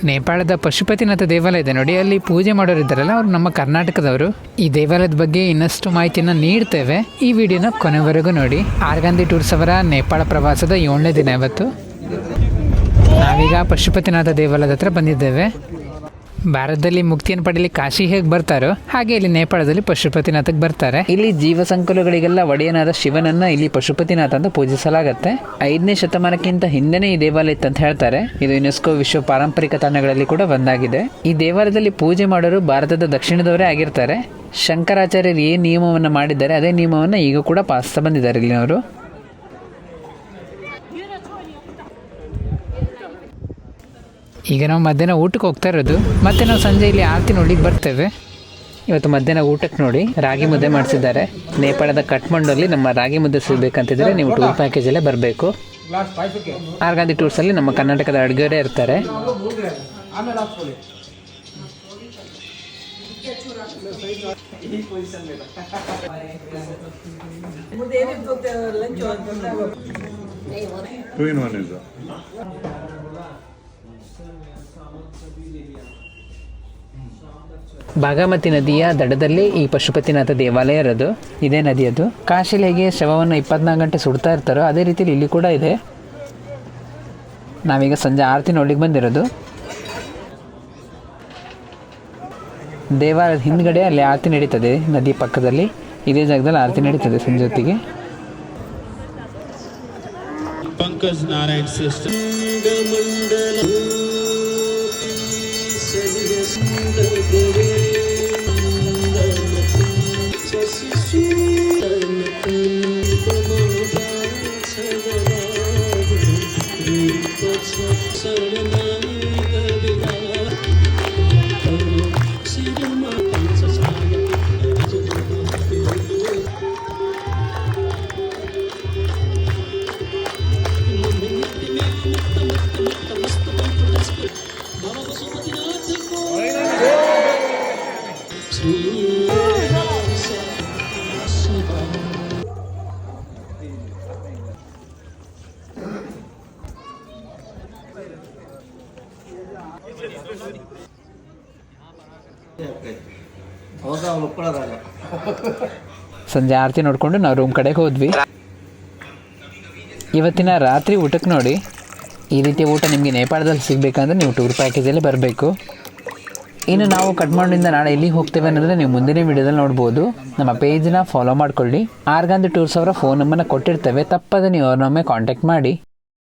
ನೇಪಾಳದ ಪಶುಪತಿನಾಥ ದೇವಾಲಯ ಇದೆ ನೋಡಿ, ಅಲ್ಲಿ ಪೂಜೆ ಮಾಡೋರು ಇದ್ದಾರಲ್ಲ ಅವರು ನಮ್ಮ ಕರ್ನಾಟಕದವರು. ಈ ದೇವಾಲಯದ ಬಗ್ಗೆ ಇನ್ನಷ್ಟು ಮಾಹಿತಿಯನ್ನು ನೀಡ್ತೇವೆ, ಈ ವಿಡಿಯೋನ ಕೊನೆವರೆಗೂ ನೋಡಿ. ಆರ್ಗಾಂಧಿ ಟೂರ್ಸ್ ಅವರ ನೇಪಾಳ ಪ್ರವಾಸದ 7ನೇ ದಿನ ಇವತ್ತು. ನಾವೀಗ ಪಶುಪತಿನಾಥ ದೇವಾಲಯದ ಹತ್ರ ಬಂದಿದ್ದೇವೆ. ಭಾರತದಲ್ಲಿ ಮುಕ್ತಿಯನ್ನು ಪಡೆಯಲಿ ಕಾಶಿ ಹೇಗೆ ಬರ್ತಾರೋ ಹಾಗೆ ಇಲ್ಲಿ ನೇಪಾಳದಲ್ಲಿ ಪಶುಪತಿನಾಥಕ್ಕೆ ಬರ್ತಾರೆ. ಇಲ್ಲಿ ಜೀವ ಸಂಕುಲಗಳಿಗೆಲ್ಲ ಒಡೆಯನಾದ ಶಿವನನ್ನ ಇಲ್ಲಿ ಪಶುಪತಿನಾಥ ಅಂತ ಪೂಜಿಸಲಾಗತ್ತೆ. 5ನೇ ಶತಮಾನಕ್ಕಿಂತ ಹಿಂದೆನೇ ಈ ದೇವಾಲಯ ಇತ್ತು ಅಂತ ಹೇಳ್ತಾರೆ. ಇದು ಯುನೆಸ್ಕೋ ವಿಶ್ವ ಪಾರಂಪರಿಕ ತಾಣಗಳಲ್ಲಿ ಕೂಡ ಒಂದಾಗಿದೆ. ಈ ದೇವಾಲಯದಲ್ಲಿ ಪೂಜೆ ಮಾಡೋರು ಭಾರತದ ದಕ್ಷಿಣದವರೇ ಆಗಿರ್ತಾರೆ. ಶಂಕರಾಚಾರ್ಯರು ಏನು ನಿಯಮವನ್ನು ಮಾಡಿದ್ದಾರೆ ಅದೇ ನಿಯಮವನ್ನು ಈಗ ಕೂಡ ಪಾಲಿಸ್ತಾ ಬಂದಿದ್ದಾರೆ ಇಲ್ಲಿನವರು. ಈಗ ನಾವು ಮಧ್ಯಾಹ್ನ ಊಟಕ್ಕೆ ಹೋಗ್ತಾ ಇರೋದು. ಮತ್ತೆ ನಾವು ಸಂಜೆ ಇಲ್ಲಿ ಆರತಿ ನೋಡ್ಲಿಕ್ಕೆ ಬರ್ತೇವೆ. ಇವತ್ತು ಮಧ್ಯಾಹ್ನ ಊಟಕ್ಕೆ ನೋಡಿ ರಾಗಿ ಮುದ್ದೆ ಮಾಡಿಸಿದ್ದಾರೆ. ನೇಪಾಳದ ಕಠ್ಮಂಡಲ್ಲಿ ನಮ್ಮ ರಾಗಿ ಮುದ್ದೆ ಸಿಗಬೇಕಂತಿದ್ರೆ ನೀವು ಟೂರ್ ಪ್ಯಾಕೇಜಲ್ಲೇ ಬರಬೇಕು. ಆರ್ಗಾಂಧಿ ಟೂರ್ಸಲ್ಲಿ ನಮ್ಮ ಕರ್ನಾಟಕದ ಅಡುಗೆಯವರೇ ಇರ್ತಾರೆ. ಬಾಗಮತಿ ನದಿಯ ದಡದಲ್ಲಿ ಈ ಪಶುಪತಿನಾಥ ದೇವಾಲಯ ಇರೋದು. ಇದೇ ನದಿ ಅದು. ಕಾಶಿಲಿ ಹೇಗೆ ಶವವನ್ನು 24 ಗಂಟೆ ಸುಡ್ತಾ ಇರ್ತಾರೋ ಅದೇ ರೀತಿಯಲ್ಲಿ ಇಲ್ಲಿ ಕೂಡ ಇದೆ. ನಾವೀಗ ಸಂಜೆ ಆರತಿ ನೋಡ್ಲಿಕ್ಕೆ ಬಂದಿರೋದು. ದೇವಾಲಯದ ಹಿಂದ್ಗಡೆ ಅಲ್ಲಿ ಆರತಿ ನಡೀತದೆ, ನದಿ ಪಕ್ಕದಲ್ಲಿ ಇದೇ ಜಾಗದಲ್ಲಿ ಆರತಿ ನಡೀತದೆ ಸಂಜೆ ಹೊತ್ತಿಗೆ. ಪಂಕಜ್ ನಾರಾಯಣ್ ಸಿಸ್ಟರ್ ಸಂಜೆ ಆರತಿ ನೋಡಿಕೊಂಡು ನಾವು ರೂಮ್ ಕಡೆಗೆ ಹೋದ್ವಿ. ಇವತ್ತಿನ ರಾತ್ರಿ ಊಟಕ್ಕೆ ನೋಡಿ, ಈ ರೀತಿಯ ಊಟ ನಿಮಗೆ ನೇಪಾಳದಲ್ಲಿ ಸಿಗಬೇಕಂದ್ರೆ ನೀವು ಟೂರ್ ಪ್ಯಾಕೇಜಲ್ಲಿ ಬರಬೇಕು. ಇನ್ನು ನಾವು ಕಠ್ಮಂಡುವಿಂದ ನಾಳೆ ಎಲ್ಲಿಗೆ ಹೋಗ್ತೇವೆ ಅನ್ನೋದನ್ನ ನೀವು ಮುಂದಿನ ವಿಡಿಯೋದಲ್ಲಿ ನೋಡ್ಬೋದು. ನಮ್ಮ ಪೇಜ್ನ ಫಾಲೋ ಮಾಡ್ಕೊಳ್ಳಿ. ಆರ್ಗಾಂಧಿ ಟೂರ್ಸ್ ಅವರ ಫೋನ್ ನಂಬರ್ನ ಕೊಟ್ಟಿರ್ತೇವೆ, ತಪ್ಪದೆ ನೀವು ಅವ್ರನ್ನೊಮ್ಮೆ ಕಾಂಟ್ಯಾಕ್ಟ್ ಮಾಡಿ.